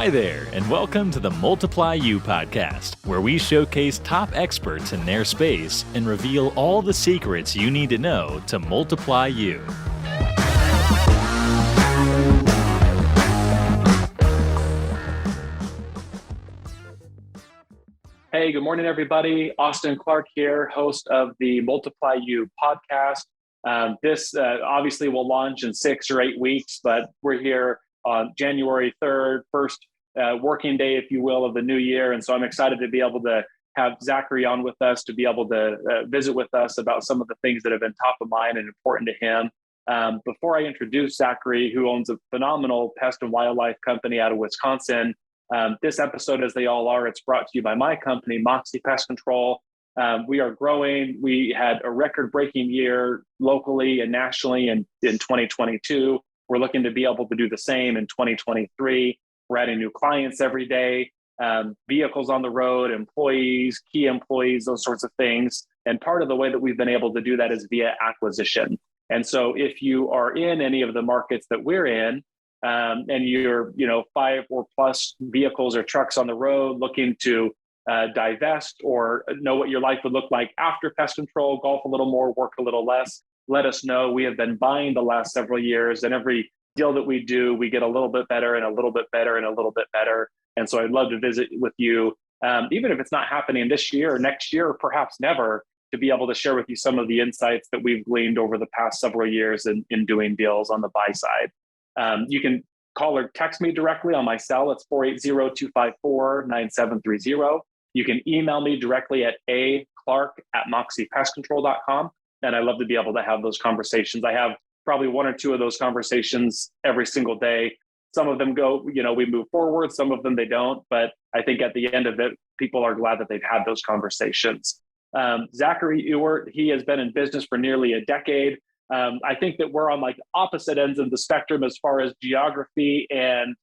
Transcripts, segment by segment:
Hi there, and welcome to the Multiply You podcast, where we showcase top experts in their space and reveal all the secrets you need to know to multiply you. Hey, good morning, everybody. Austin Clark here, host of the Multiply You podcast. This obviously will launch in 6 or 8 weeks, but we're here on January 3rd, first working day, if you will, of the new year. And so I'm excited to be able to have Zachary on with us, to be able to visit with us about some of the things that have been top of mind and important to him. Before I introduce Zachary, who owns a phenomenal pest and wildlife company out of Wisconsin, this episode, as they all are, it's brought to you by my company, Ewert Pest Control. We are growing. We had a record-breaking year locally and nationally in 2022. We're looking to be able to do the same in 2023. We're adding new clients every day, vehicles on the road, employees, key employees, those sorts of things. And part of the way that we've been able to do that is via acquisition. And so if you are in any of the markets that we're in, and you're, 5 or plus vehicles or trucks on the road looking to divest or know what your life would look like after pest control, golf a little more, work a little less, let us know. We have been buying the last several years, and every deal that we do, we get a little bit better and a little bit better and a little bit better. And so I'd love to visit with you, even if it's not happening this year or next year or perhaps never, to be able to share with you some of the insights that we've gleaned over the past several years in doing deals on the buy side. You can call or text me directly on my cell. It's 480-254-9730. You can email me directly at aclark@moxypestcontrol.com. And I love to be able to have those conversations. I have probably 1 or 2 of those conversations every single day. Some of them go, we move forward. Some of them they don't. But I think at the end of it, people are glad that they've had those conversations. Zachary Ewert, he has been in business for nearly a decade. I think that we're on opposite ends of the spectrum as far as geography and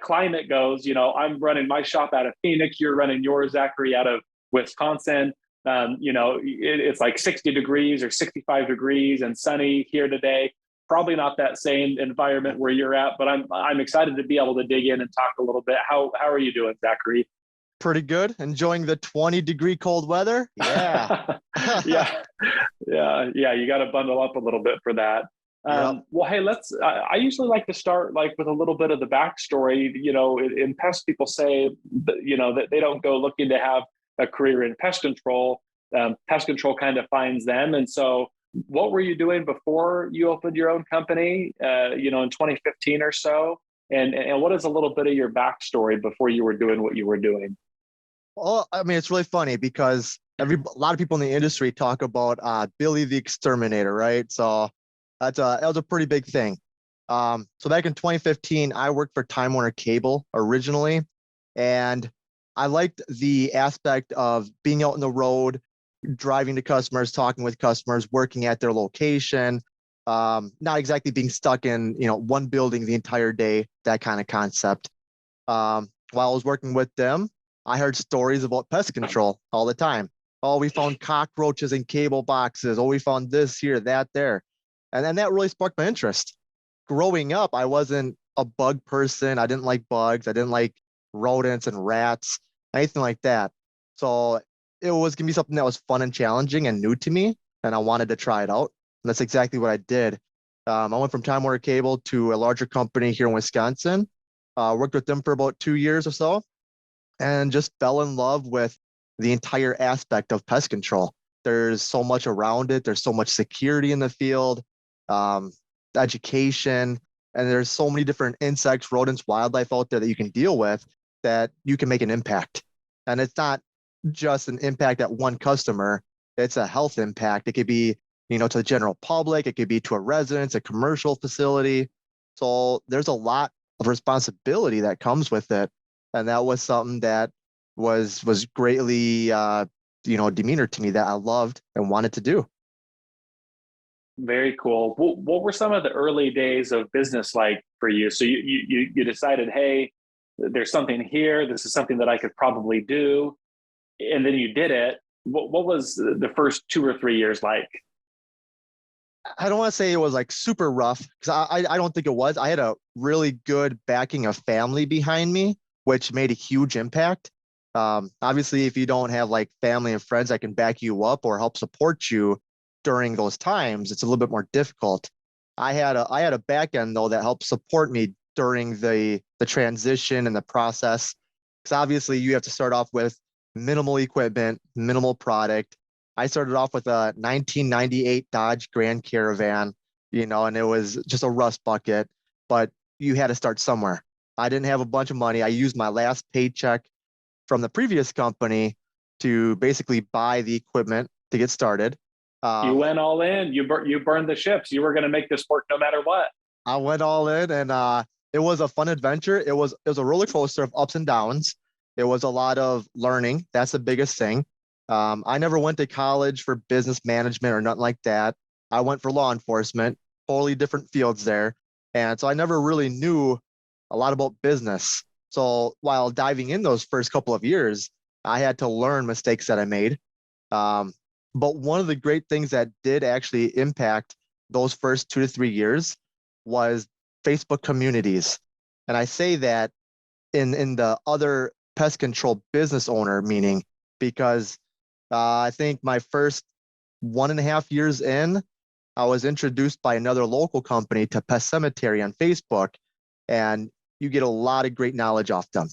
climate goes. I'm running my shop out of Phoenix. You're running yours, Zachary, out of Wisconsin. It's like 60 degrees or 65 degrees and sunny here today. Probably not that same environment where you're at, but I'm excited to be able to dig in and talk a little bit. How are you doing, Zachary? Pretty good. Enjoying the 20-degree cold weather. Yeah. Yeah. You got to bundle up a little bit for that. Yep. Well, hey, I usually like to start with a little bit of the backstory. In pest, people say, that they don't go looking to have a career in pest control. Pest control kind of finds them. And so what were you doing before you opened your own company, in 2015 or so? And what is a little bit of your backstory before you were doing what you were doing? Well, I mean, it's really funny because a lot of people in the industry talk about Billy the Exterminator, right? So that was a pretty big thing. So back in 2015, I worked for Time Warner Cable originally, and I liked the aspect of being out on the road, driving to customers, talking with customers, working at their location, not exactly being stuck in one building the entire day, that kind of concept. While I was working with them, I heard stories about pest control all the time. Oh, we found cockroaches in cable boxes. Oh, we found this here, that there. And then that really sparked my interest. Growing up, I wasn't a bug person. I didn't like bugs. I didn't like rodents and rats, anything like that. So it was going to be something that was fun and challenging and new to me, and I wanted to try it out. And that's exactly what I did. I went from Time Warner Cable to a larger company here in Wisconsin. Worked with them for about 2 years or so, and just fell in love with the entire aspect of pest control. There's so much around it. There's so much security in the field, education, and there's so many different insects, rodents, wildlife out there that you can deal with that you can make an impact. And it's not just an impact at one customer. It's a health impact. It could be, to the general public. It could be to a residence, a commercial facility. So there's a lot of responsibility that comes with it. And that was something that was greatly, demeanor to me that I loved and wanted to do. Very cool. What were some of the early days of business like for you? So you decided, hey, there's something here. This is something that I could probably do. And then you did it. What was the first 2 or 3 years like? I don't want to say it was like super rough because I don't think it was. I had a really good backing of family behind me, which made a huge impact. Obviously, if you don't have like family and friends that can back you up or help support you during those times, it's a little bit more difficult. I had a back end though that helped support me during the transition and the process. Because obviously you have to start off with minimal equipment, minimal product. I started off with a 1998 Dodge Grand Caravan, and it was just a rust bucket, but you had to start somewhere. I didn't have a bunch of money. I used my last paycheck from the previous company to basically buy the equipment to get started. You Um, went all in. You burned the ships. You were going to make this work no matter what. I went all in, and it was a fun adventure. It was a roller coaster of ups and downs. It was a lot of learning. That's the biggest thing. I never went to college for business management or nothing like that. I went for law enforcement, totally different fields there. And so I never really knew a lot about business. So while diving in those first couple of years, I had to learn mistakes that I made. Um, but one of the great things that did actually impact those first 2 to 3 years was Facebook communities. And I say that in the other pest control business owner meaning because I think my first 1.5 years in, I was introduced by another local company to Pest Cemetery on Facebook, and you get a lot of great knowledge off them.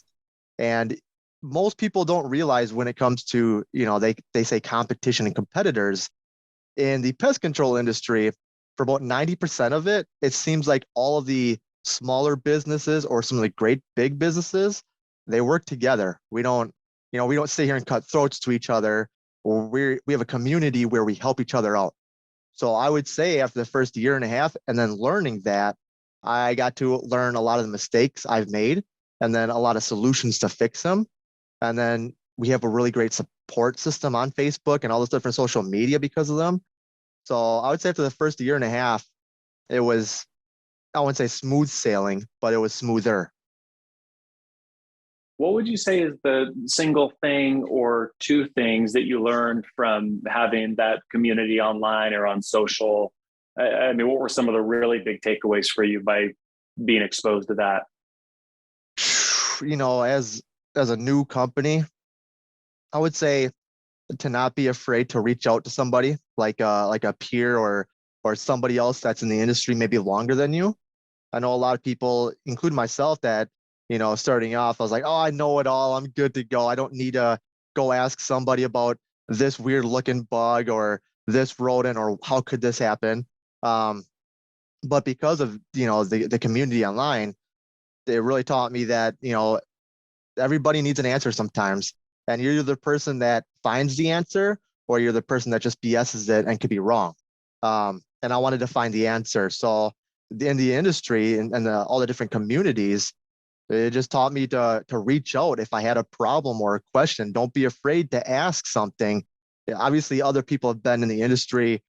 And most people don't realize when it comes to, they say competition and competitors in the pest control industry, for about 90% of it, it seems like all of the smaller businesses or some of the great big businesses, they work together. We don't sit here and cut throats to each other. Or we have a community where we help each other out. So I would say after the first year and a half and then learning that, I got to learn a lot of the mistakes I've made and then a lot of solutions to fix them. And then we have a really great support system on Facebook and all this different social media because of them. So I would say after the first year and a half, it was, I wouldn't say smooth sailing, but it was smoother. What would you say is the single thing or two things that you learned from having that community online or on social? I mean, what were some of the really big takeaways for you by being exposed to that? As a new company, I would say to not be afraid to reach out to somebody like a peer or somebody else that's in the industry maybe longer than you. I know a lot of people, including myself, that starting off, I was like, oh, I know it all. I'm good to go. I don't need to go ask somebody about this weird looking bug or this rodent or how could this happen. Um, but because of the community online, it really taught me that everybody needs an answer sometimes. And you're either the person that finds the answer or you're the person that just BS's it and could be wrong. And I wanted to find the answer. So in the industry and all the different communities, it just taught me to reach out if I had a problem or a question. Don't be afraid to ask something. Yeah, obviously, other people have been in the industry,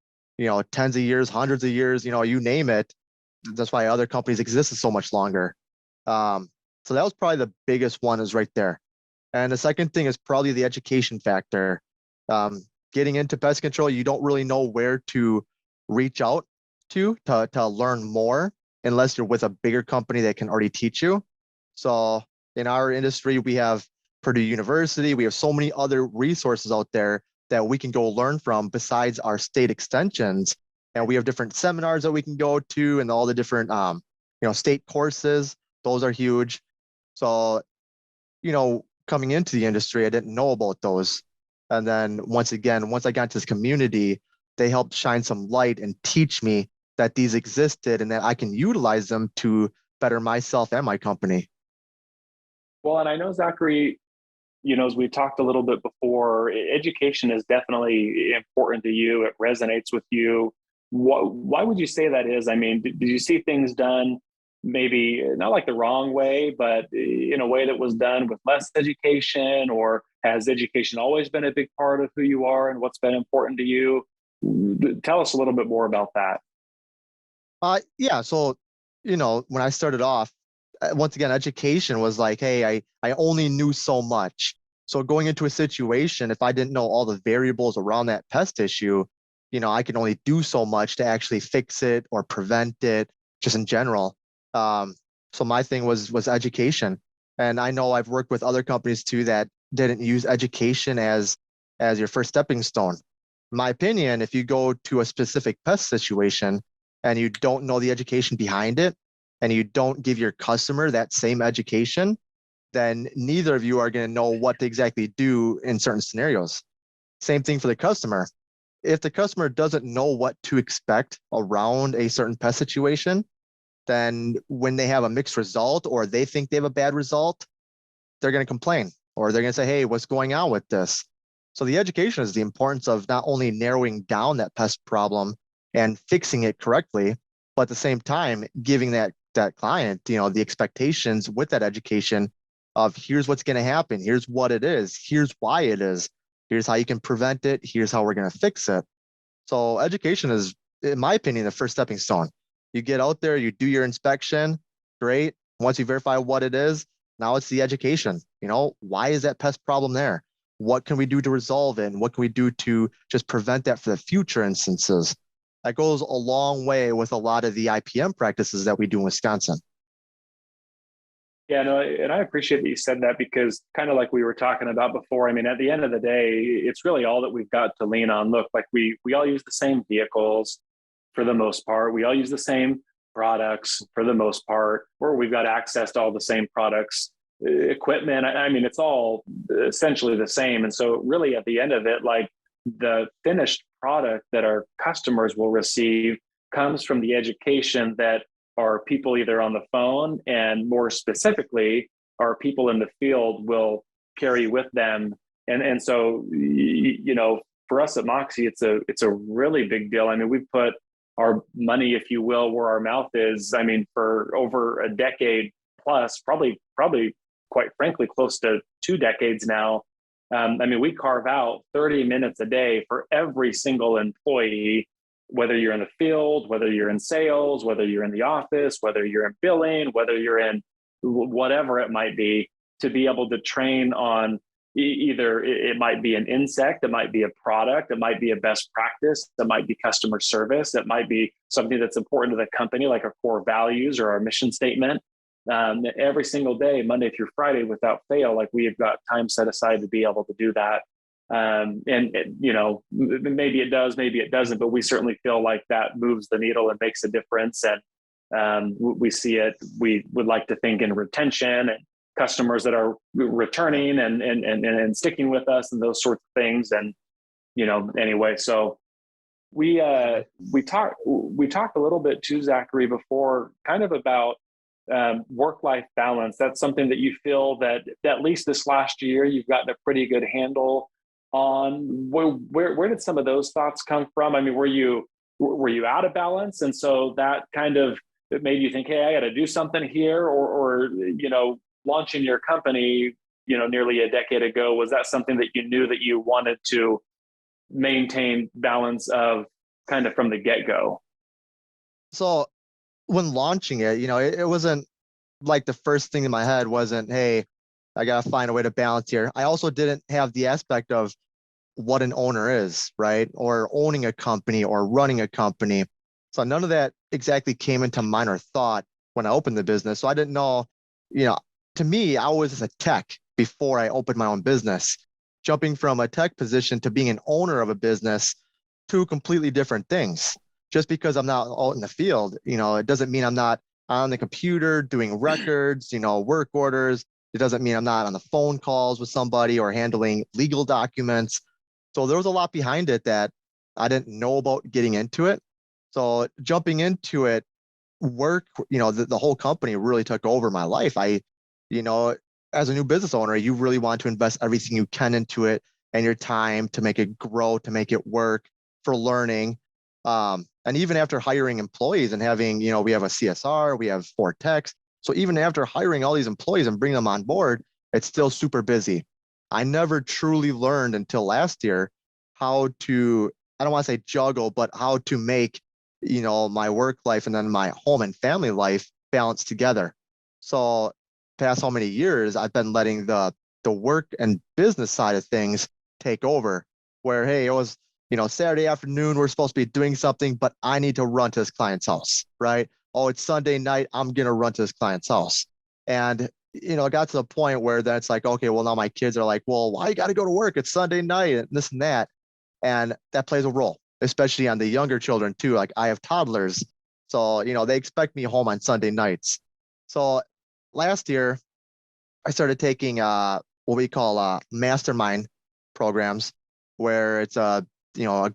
tens of years, hundreds of years, you name it. That's why other companies existed so much longer. Um, so that was probably the biggest one is right there. And the second thing is probably the education factor. Getting into pest control, you don't really know where to reach out to learn more unless you're with a bigger company that can already teach you. So in our industry, we have Purdue University. We have so many other resources out there that we can go learn from besides our state extensions. And we have different seminars that we can go to and all the different, state courses. Those are huge. So, coming into the industry, I didn't know about those. And then once I got into this community, they helped shine some light and teach me that these existed and that I can utilize them to better myself and my company. Well, and I know, Zachary, as we talked a little bit before, education is definitely important to you. It resonates with you. Why would you say that is? I mean, did you see things done maybe not like the wrong way, but in a way that was done with less education? Or has education always been a big part of who you are and what's been important to you? Tell us a little bit more about that. Yeah. So, when I started off, once again, education was like, hey, I only knew so much. So going into a situation, if I didn't know all the variables around that pest issue, I can only do so much to actually fix it or prevent it, just in general. So my thing was education, and I know I've worked with other companies too that didn't use education as your first stepping stone. In my opinion, if you go to a specific pest situation and you don't know the education behind it, and you don't give your customer that same education, then neither of you are going to know what to exactly do in certain scenarios. Same thing for the customer. If the customer doesn't know what to expect around a certain pest situation, then when they have a mixed result or they think they have a bad result, they're going to complain or they're going to say, hey, what's going on with this? So the education is the importance of not only narrowing down that pest problem and fixing it correctly, but at the same time, giving that client, the expectations with that education of here's what's going to happen. Here's what it is. Here's why it is. Here's how you can prevent it. Here's how we're going to fix it. So education is, in my opinion, the first stepping stone. You get out there, you do your inspection, great. Once you verify what it is, now it's the education. Why is that pest problem there? What can we do to resolve it? And what can we do to just prevent that for the future instances? That goes a long way with a lot of the IPM practices that we do in Wisconsin. Yeah, no, and I appreciate that you said that because kind of like we were talking about before, I mean, at the end of the day, it's really all that we've got to lean on. Look, like we all use the same vehicles for the most part. We all use the same products for the most part, or we've got access to all the same products, equipment. I mean, it's all essentially the same. And so really at the end of it, like the finished product that our customers will receive comes from the education that our people either on the phone and more specifically, our people in the field will carry with them. And so, for us at Moxie, it's a really big deal. I mean, we've put our money, if you will, where our mouth is. I mean, for over a decade plus, probably quite frankly, close to 2 decades now. I mean, we carve out 30 minutes a day for every single employee, whether you're in the field, whether you're in sales, whether you're in the office, whether you're in billing, whether you're in whatever it might be, to be able to train on either it might be an insect, it might be a product, it might be a best practice, it might be customer service, it might be something that's important to the company, like our core values or our mission statement. Every single day, Monday through Friday, without fail, like we have got time set aside to be able to do that. Maybe it does, maybe it doesn't, but we certainly feel like that moves the needle and makes a difference. And we see it. We would like to think in retention and customers that are returning and sticking with us and those sorts of things. And anyway, so we talked a little bit too, Zachary, before, kind of about work-life balance. That's something that you feel that at least this last year you've gotten a pretty good handle on. Where did some of those thoughts come from? I mean, were you out of balance, and so that kind of it made you think, hey, I got to do something here, or launching your company, nearly a decade ago, was that something that you knew that you wanted to maintain balance of kind of from the get-go? So when launching it, it wasn't like the first thing in my head wasn't, hey, I got to find a way to balance here. I also didn't have the aspect of what an owner is, right? Or owning a company or running a company. So none of that exactly came into mind or thought when I opened the business. So I didn't know, to me, I was a tech before I opened my own business. Jumping from a tech position to being an owner of a business, two completely different things. Just because I'm not out in the field, it doesn't mean I'm not on the computer doing records, work orders. It doesn't mean I'm not on the phone calls with somebody or handling legal documents. So there was a lot behind it that I didn't know about getting into it. So jumping into it, work, the whole company really took over my life. As a new business owner, you really want to invest everything you can into it and your time to make it grow, to make it work, for learning. And even after hiring employees and having, we have a CSR, we have 4 techs. So even after hiring all these employees and bringing them on board, it's still super busy. I never truly learned until last year how to, I don't want to say juggle, but how to make, my work life and then my home and family life balance together. So past how many years I've been letting the work and business side of things take over, where, hey, it was, Saturday afternoon, we're supposed to be doing something, but I need to run to this client's house, right? Oh, it's Sunday night. I'm going to run to this client's house. And, it got to the point where then it's like, okay, well, now my kids are like, well, why you got to go to work? It's Sunday night and this and that. And that plays a role, especially on the younger children too. Like I have toddlers. So, they expect me home on Sunday nights. So last year, I started taking what we call mastermind programs, where it's a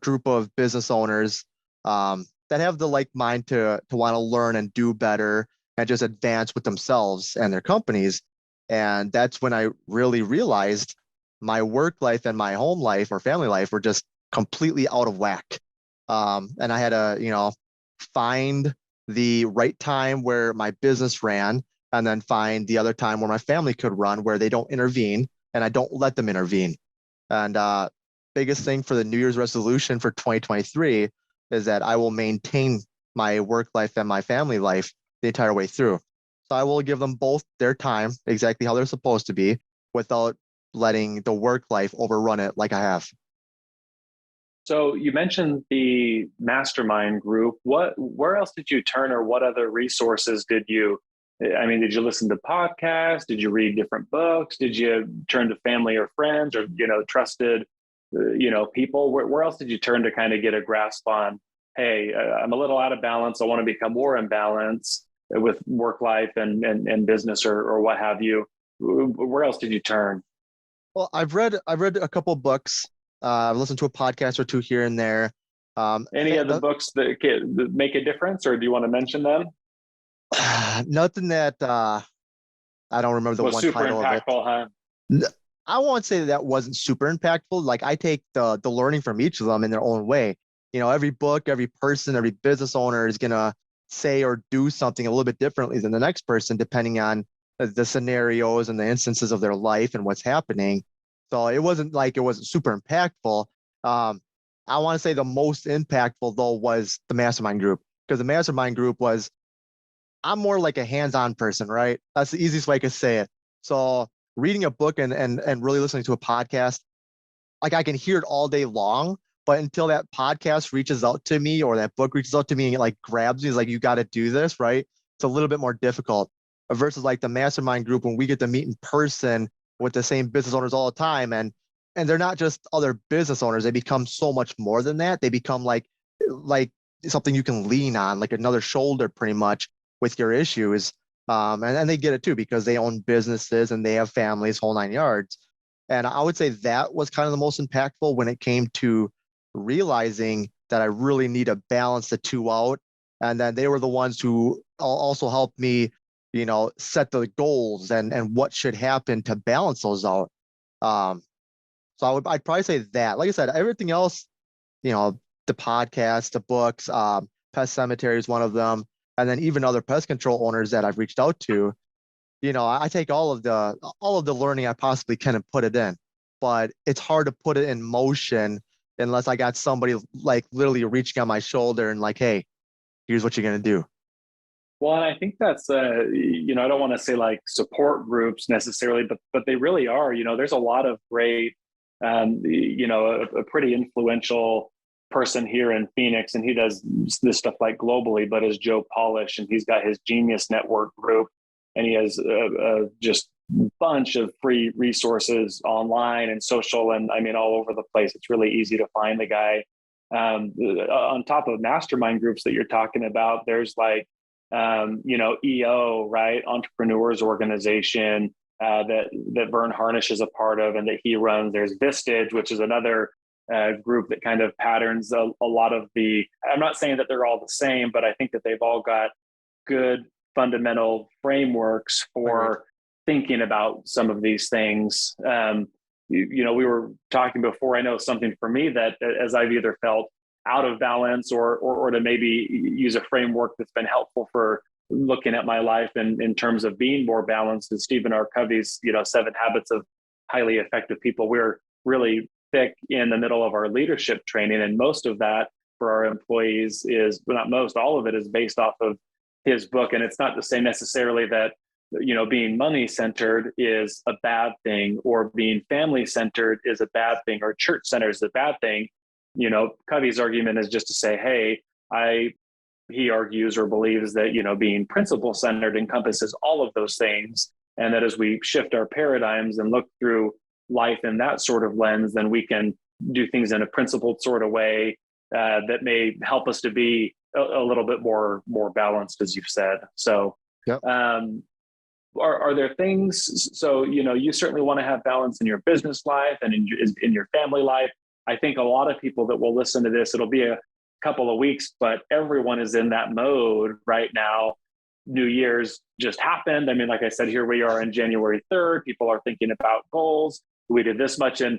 group of business owners that have the like mind to want to learn and do better and just advance with themselves and their companies. And that's when I really realized my work life and my home life or family life were just completely out of whack. And I had to, find the right time where my business ran and then find the other time where my family could run where they don't intervene and I don't let them intervene. And biggest thing for the New Year's resolution for 2023 is that I will maintain my work life and my family life the entire way through. So I will give them both their time exactly how they're supposed to be without letting the work life overrun it like I have. So you mentioned the mastermind group. Where else did you turn, or what other resources did you listen to podcasts? Did you read different books? Did you turn to family or friends or, trusted, people? Where else did you turn to kind of get a grasp on, hey, I'm a little out of balance. I want to become more in balance with work life and business or what have you. Where else did you turn? Well, I've read a couple of books. I've listened to a podcast or two here and there. Any of the books that make a difference, or do you want to mention them? Nothing that I don't remember the Was one super title of it. impactful, huh? I won't say that wasn't super impactful. Like I take the learning from each of them in their own way. Every book, every person, every business owner is gonna say or do something a little bit differently than the next person, depending on the scenarios and the instances of their life and what's happening. So it wasn't like it wasn't super impactful. I want to say the most impactful though was the mastermind group, because the mastermind group was, I'm more like a hands-on person, right? That's the easiest way I could say it. So reading a book and really listening to a podcast, like I can hear it all day long, but until that podcast reaches out to me or that book reaches out to me and it like grabs me, is like, you got to do this, right? It's a little bit more difficult versus like the mastermind group when we get to meet in person with the same business owners all the time. And they're not just other business owners. They become so much more than that. They become like something you can lean on, like another shoulder pretty much with your issues. And they get it too because they own businesses and they have families, whole nine yards. And I would say that was kind of the most impactful when it came to realizing that I really need to balance the two out. And then they were the ones who also helped me, set the goals and what should happen to balance those out. So I'd probably say that. Like I said, everything else, the podcast, the books, Pest Cemetery is one of them, and then even other pest control owners that I've reached out to. I take all of the learning I possibly can and put it in, but it's hard to put it in motion unless I got somebody like literally reaching on my shoulder and like, hey, here's what you're gonna do. Well, and I think that's I don't want to say like support groups necessarily, but they really are. There's a lot of great, a pretty influential person here in Phoenix, and he does this stuff like globally, but is Joe Polish, and he's got his Genius Network group, and he has just bunch of free resources online and social, and all over the place. It's really easy to find the guy. On top of mastermind groups that you're talking about, there's like EO, right? Entrepreneurs Organization that Vern Harnish is a part of and that he runs. There's Vistage, which is another group that kind of patterns a lot of I'm not saying that they're all the same, but I think that they've all got good fundamental frameworks for thinking about some of these things. We were talking before, I know something for me that as I've either felt out of balance or to maybe use a framework that's been helpful for looking at my life in terms of being more balanced, is Stephen R. Covey's, 7 Habits of Highly Effective People. We're really thick in the middle of our leadership training, and most of that for our employees is, well, not most, all of it is based off of his book. And it's not to say necessarily that being money centered is a bad thing, or being family centered is a bad thing, or church centered is a bad thing. Covey's argument is just to say, hey, he argues or believes that, being principle centered encompasses all of those things. And that as we shift our paradigms and look through life in that sort of lens, then we can do things in a principled sort of way that may help us to be a little bit more balanced, as you've said. So, Yep. Are there things? So, you certainly want to have balance in your business life and in your family life. I think a lot of people that will listen to this, it'll be a couple of weeks, but everyone is in that mode right now. New Year's just happened. I mean, like I said, here we are on January 3rd. People are thinking about goals. We did this much in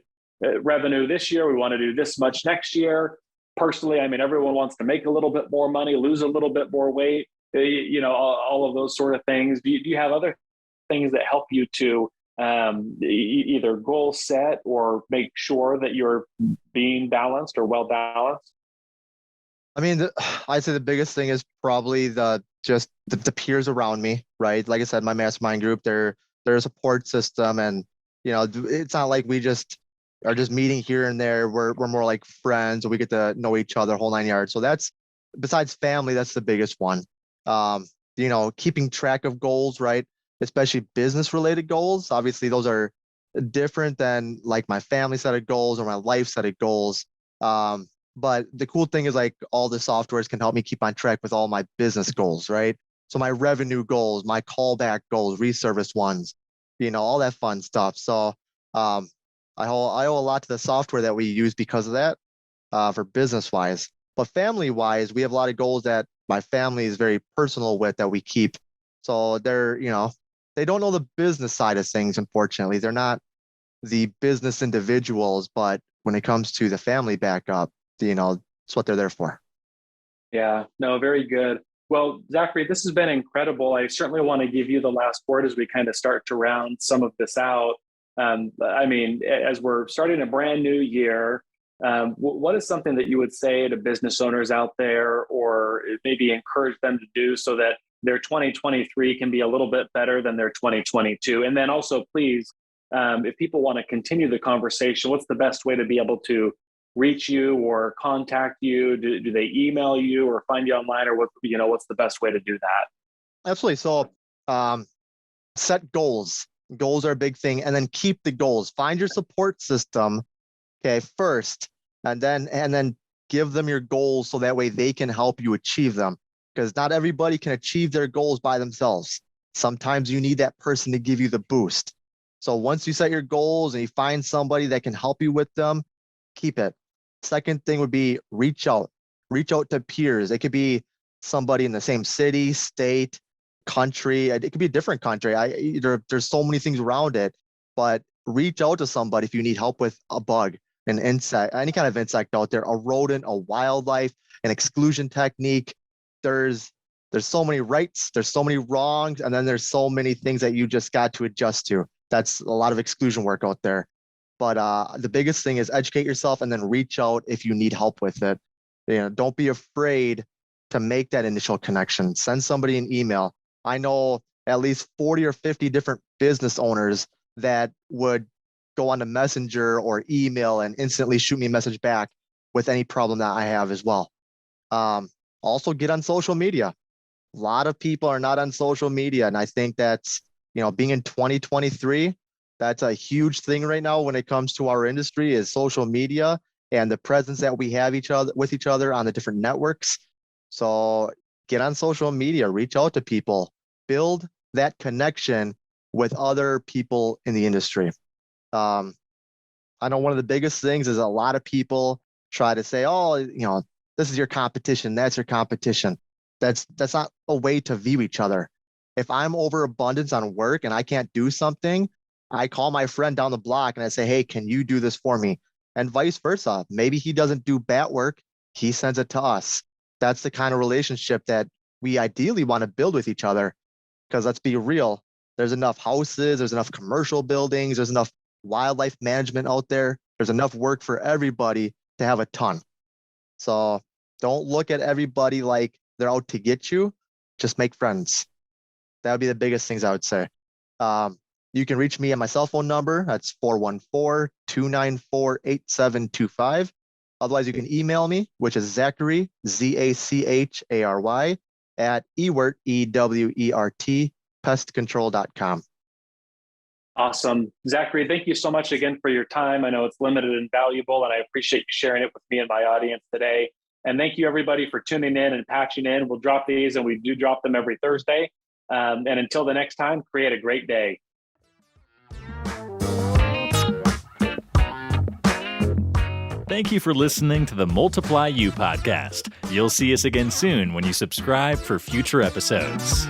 revenue this year. We want to do this much next year. Personally, I mean, everyone wants to make a little bit more money, lose a little bit more weight, all of those sort of things. Do you have other things that help you to either goal set or make sure that you're being balanced or well balanced? I mean, I'd say the biggest thing is probably the peers around me, right? Like I said, my mastermind group, they're a support system, and it's not like we just are just meeting here and there. We're more like friends, and we get to know each other whole 9 yards. So that's, besides family, that's the biggest one. Keeping track of goals, right? Especially business related goals. Obviously, those are different than like my family set of goals or my life set of goals. But the cool thing is, like, all the softwares can help me keep on track with all my business goals, right? So my revenue goals, my callback goals, reservice ones, all that fun stuff. So I owe a lot to the software that we use because of that, for business wise. But family wise, we have a lot of goals that my family is very personal with that we keep. So they don't know the business side of things, unfortunately. They're not the business individuals, but when it comes to the family backup, it's what they're there for. Yeah, no, very good. Well, Zachary, this has been incredible. I certainly want to give you the last word as we kind of start to round some of this out. I mean, as we're starting a brand new year, what is something that you would say to business owners out there, or maybe encourage them to do so that their 2023 can be a little bit better than their 2022? And then also, please, if people want to continue the conversation, what's the best way to be able to reach you or contact you? Do they email you or find you online, or what's the best way to do that? Absolutely. So set goals. Goals are a big thing, and then keep the goals. Find your support system, okay, first, and then give them your goals so that way they can help you achieve them. Because not everybody can achieve their goals by themselves. Sometimes you need that person to give you the boost. So once you set your goals and you find somebody that can help you with them, keep it. Second thing would be reach out to peers. It could be somebody in the same city, state, country. It could be a different country. There's so many things around it, but reach out to somebody if you need help with a bug, an insect, any kind of insect out there, a rodent, a wildlife, an exclusion technique. There's so many rights, there's so many wrongs, and then there's so many things that you just got to adjust to. That's a lot of exclusion work out there. But the biggest thing is educate yourself and then reach out if you need help with it. Don't be afraid to make that initial connection. Send somebody an email. I know at least 40 or 50 different business owners that would go on to Messenger or email and instantly shoot me a message back with any problem that I have as well. Also, get on social media. A lot of people are not on social media, and I think that's, being in 2023, that's a huge thing right now when it comes to our industry, is social media and the presence that we have with each other on the different networks. So get on social media, reach out to people, build that connection with other people in the industry. I know one of the biggest things is a lot of people try to say, oh, this is your competition, that's your competition. That's not a way to view each other. If I'm overabundance on work and I can't do something, I call my friend down the block and I say, hey, can you do this for me? And vice versa. Maybe he doesn't do bat work, he sends it to us. That's the kind of relationship that we ideally want to build with each other. Because let's be real, there's enough houses, there's enough commercial buildings, there's enough wildlife management out there. There's enough work for everybody to have a ton. So don't look at everybody like they're out to get you. Just make friends. That would be the biggest things I would say. You can reach me at my cell phone number. That's 414-294-8725. Otherwise, you can email me, which is Zachary, Zachary, at Ewert, Ewert, pestcontrol.com. Awesome. Zachary, thank you so much again for your time. I know it's limited and valuable, and I appreciate you sharing it with me and my audience today. And thank you, everybody, for tuning in and patching in. We'll drop these, and we do drop them every Thursday. And until the next time, create a great day. Thank you for listening to the Multiply You podcast. You'll see us again soon when you subscribe for future episodes.